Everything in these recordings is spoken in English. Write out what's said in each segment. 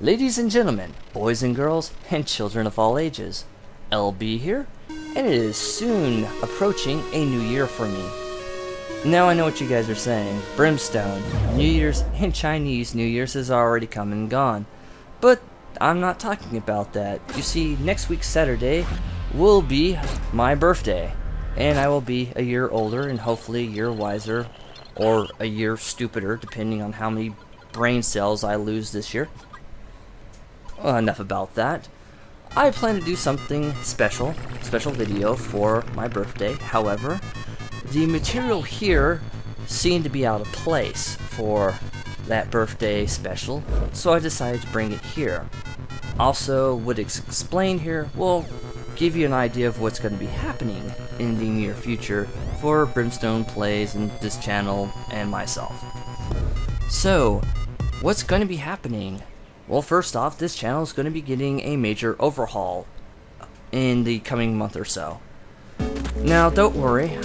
Ladies and gentlemen, boys and girls, and children of all ages, LB here, and it is soon approaching a new year for me. Now I know what you guys are saying, Brimstone, New Year's and Chinese New Year's has already come and gone, but I'm not talking about that. You see, next week Saturday will be my birthday, and I will be a year older and hopefully a year wiser, or a year stupider, depending on how many brain cells I lose this year. Well, enough about that. I plan to do something special video for my birthday. However, the material here seemed to be out of place for that birthday special, so I decided to bring it here. Also, what it's explained here will give you an idea of what's going to be happening in the near future for Brimstone Plays and this channel and myself. So, what's going to be happening? Well, first off, this channel is going to be getting a major overhaul in the coming month or so. Now, don't worry,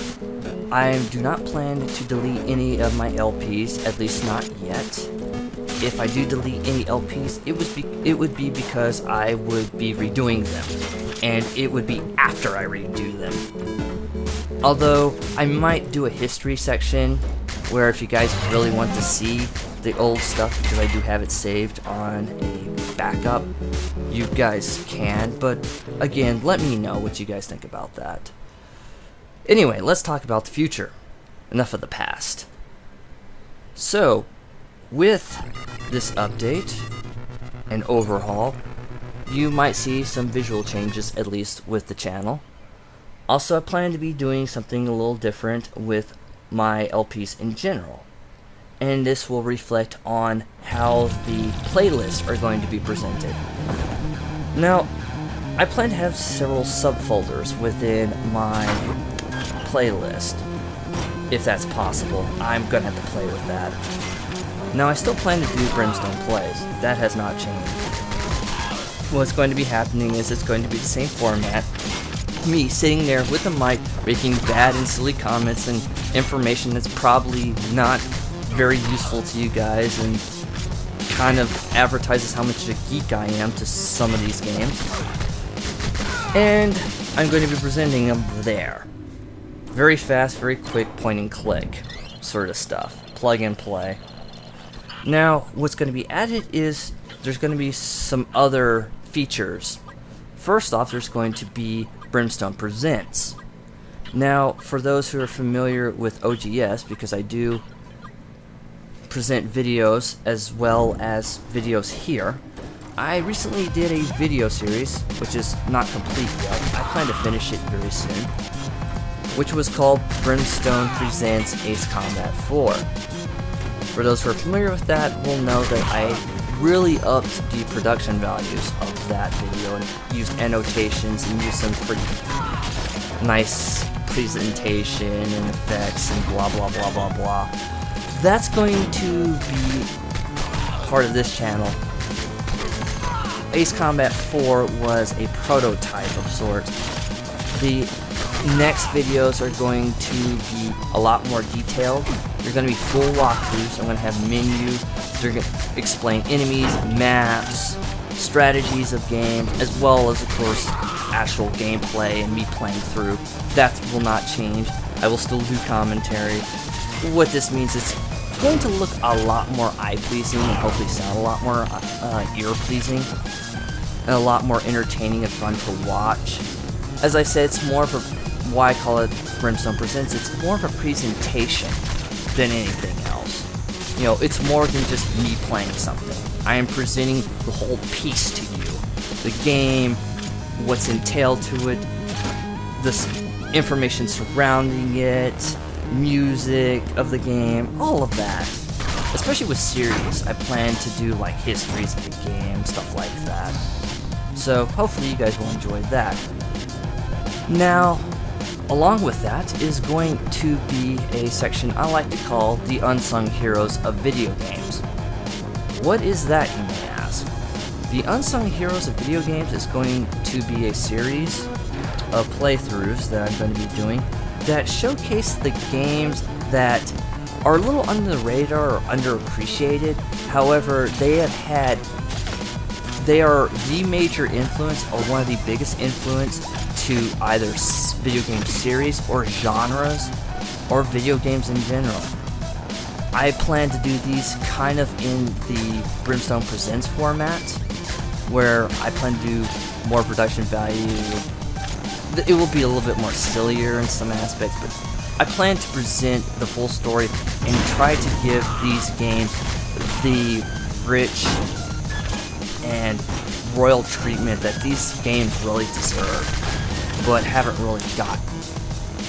I do not plan to delete any of my LPs, at least not yet. If I do delete any LPs, it would be because I would be redoing them, and it would be after I redo them. Although, I might do a history section, where if you guys really want to see the old stuff, because I do have it saved on a backup, you guys can, but again, let me know what you guys think about that. Anyway, let's talk about the future. Enough of the past. So, with this update and overhaul, you might see some visual changes, at least with the channel. Also, I plan to be doing something a little different with my LPs in general, and this will reflect on how the playlists are going to be presented. Now, I plan to have several subfolders within my playlist, if that's possible. I'm gonna have to play with that. Now, I still plan to do Brimstone Plays. That has not changed. What's going to be happening is it's going to be the same format. Me sitting there with a mic, making bad and silly comments and information that's probably not very useful to you guys and kind of advertises how much of a geek I am to some of these games. And I'm going to be presenting them there. Very fast, very quick, point and click sort of stuff. Plug and play. Now, what's going to be added is there's going to be some other features. First off, there's going to be Brimstone Presents. Now, for those who are familiar with OGS, because I do present videos as well as videos here, I recently did a video series, which is not complete yet. I plan to finish it very soon, which was called Brimstone Presents Ace Combat 4. For those who are familiar with that, will know that I really upped the production values of that video and used annotations and used some pretty nice presentation and effects and blah blah blah blah blah. That's going to be part of this channel. Ace Combat 4 was a prototype of sorts. The next videos are going to be a lot more detailed. They're going to be full walkthroughs. I'm going to have menus. They're going to explain enemies, maps, strategies of games, as well as, of course, actual gameplay and me playing through. That will not change. I will still do commentary. What this means is it's going to look a lot more eye-pleasing and hopefully sound a lot more ear-pleasing and a lot more entertaining and fun to watch. As I said, it's more of a, why I call it Brimstone Presents, it's more of a presentation than anything else. You know, it's more than just me playing something. I am presenting the whole piece to you. The game, what's entailed to it, the information surrounding it, music of the game, all of that. Especially with series, I plan to do like histories of the game, stuff like that. So hopefully you guys will enjoy that. Now, along with that is going to be a section I like to call the Unsung Heroes of Video Games. What is that, you may ask? The Unsung Heroes of Video Games is going to be a series of playthroughs that I'm going to be doing that showcase the games that are a little under the radar or underappreciated. However, they have had they are the major influence, or one of the biggest influence to either video game series or genres or video games in general. I plan to do these kind of in the Brimstone Presents format, where I plan to do more production value. It will be a little bit more sillier in some aspects, but I plan to present the full story and try to give these games the rich and royal treatment that these games really deserve, but haven't really gotten.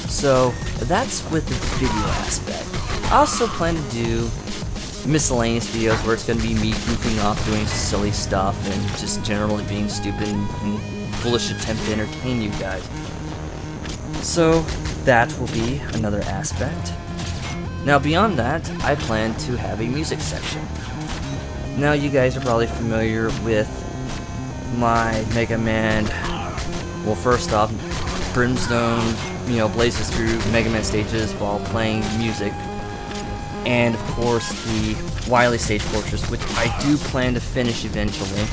So that's with the video aspect. I also plan to do miscellaneous videos where it's going to be me goofing off doing silly stuff and just generally being stupid and foolish attempt to entertain you guys. So that will be another aspect. Now beyond that, I plan to have a music section. Now you guys are probably familiar with my Mega Man. Well, first off, Brimstone, blazes through Mega Man stages while playing music. And of course the Wily Stage Fortress, which I do plan to finish eventually.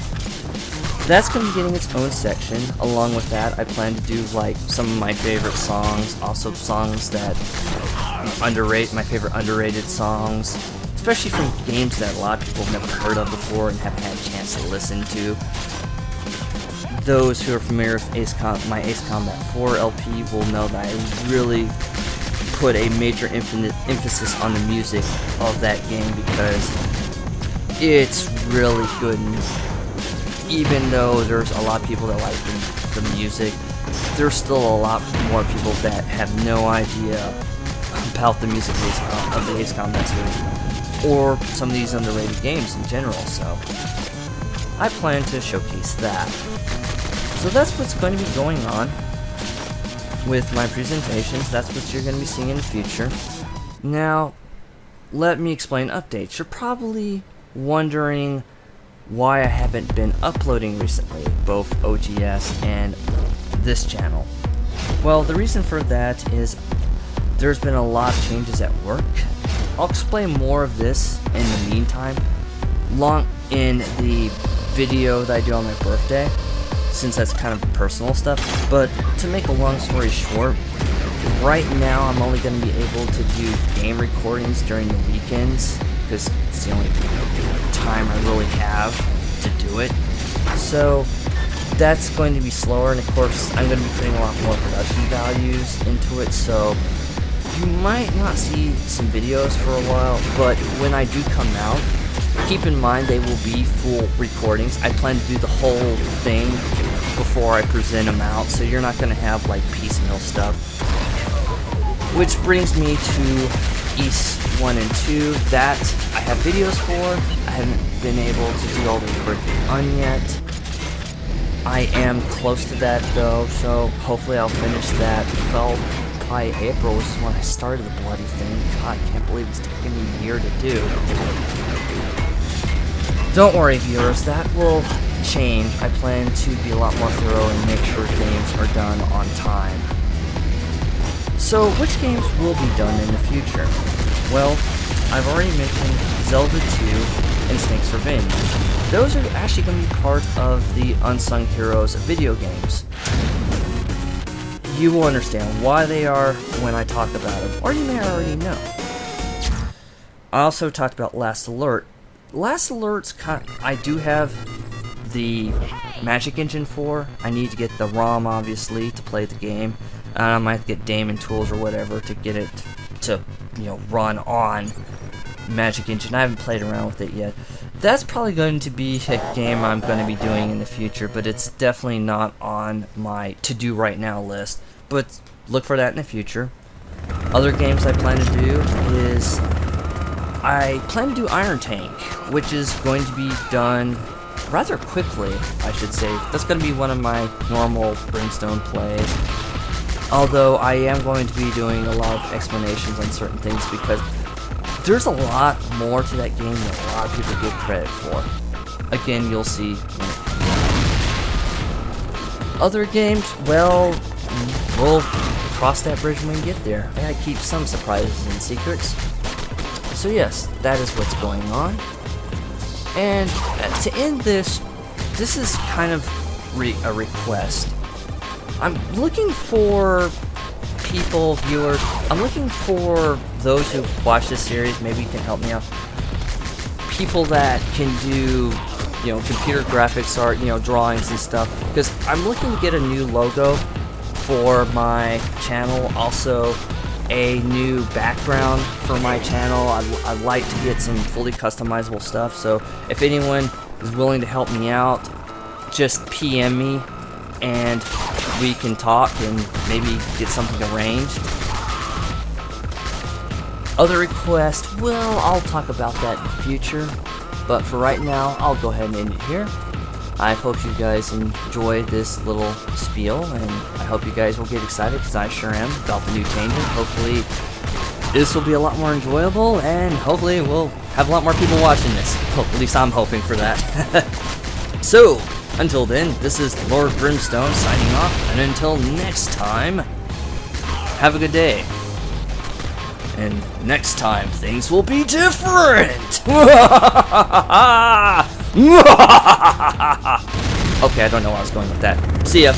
That's going to be getting its own section. Along with that, I plan to do like some of my favorite songs, also songs that underrate, my favorite underrated songs, especially from games that a lot of people have never heard of before and haven't had a chance to listen to. Those who are familiar with my Ace Combat 4 LP will know that I really put a major emphasis on the music of that game because it's really good. And even though there's a lot of people that like the music, there's still a lot more people that have no idea about the music of the Ace Combat series, or some of these underrated games in general, so I plan to showcase that. So that's what's going to be going on with my presentations. That's what you're going to be seeing in the future. Now, let me explain updates. You're probably wondering why I haven't been uploading recently, both OGS and this channel. Well, the reason for that is there's been a lot of changes at work. I'll explain more of this in the meantime, in the video that I do on my birthday, since that's kind of personal stuff. But to make a long story short, right now I'm only going to be able to do game recordings during the weekends, because it's the only time I really have to do it. So that's going to be slower, and of course I'm going to be putting a lot more production values into it, so you might not see some videos for a while, but when I do come out, keep in mind they will be full recordings. I plan to do the whole thing before I present them out, so you're not going to have like piecemeal stuff. Which brings me to East 1 and 2, that I have videos for. I haven't been able to do all the recording on yet. I am close to that though, so hopefully I'll finish that. Well, probably April, which is when I started the bloody thing. God, I can't believe it's taking me a year to do. Don't worry, viewers, that will change. I plan to be a lot more thorough and make sure games are done on time. So, which games will be done in the future? Well, I've already mentioned Zelda 2 and Snake's Revenge. Those are actually going to be part of the Unsung Heroes video games. You will understand why they are when I talk about them, or you may already know. I also talked about Last Alert. Last Alert's I do have the Magic Engine for. I need to get the ROM, obviously, to play the game. I might have to get Daemon Tools or whatever to get it to, run on Magic Engine. I haven't played around with it yet. That's probably going to be a game I'm going to be doing in the future, but it's definitely not on my to-do right now list. But look for that in the future. Other games I plan to do is I plan to do Iron Tank, which is going to be done rather quickly, I should say. That's going to be one of my normal Brimstone plays. Although I am going to be doing a lot of explanations on certain things because there's a lot more to that game than a lot of people give credit for. Again, you'll see when it comes out. Other games, well, we'll cross that bridge when we get there. I gotta keep some surprises and secrets. So yes, that is what's going on. And to end this this is kind of a request. I'm looking for people, viewers. I'm looking for those who watch this series. Maybe you can help me out. People that can do, you know, computer graphics art, you know, drawings and stuff. Because I'm looking to get a new logo for my channel. Also, a new background for my channel. I'd like to get some fully customizable stuff. So if anyone is willing to help me out, just PM me and we can talk and maybe get something arranged. Other requests, well, I'll talk about that in the future, but for right now, I'll go ahead and end it here. I hope you guys enjoy this little spiel, and I hope you guys will get excited, because I sure am, about the new changes. Hopefully, this will be a lot more enjoyable, and hopefully we'll have a lot more people watching this. Well, at least I'm hoping for that. So, until then, this is Lord Brimstone signing off, and until next time, have a good day. And next time, things will be different! Okay, I don't know where I was going with that. See ya!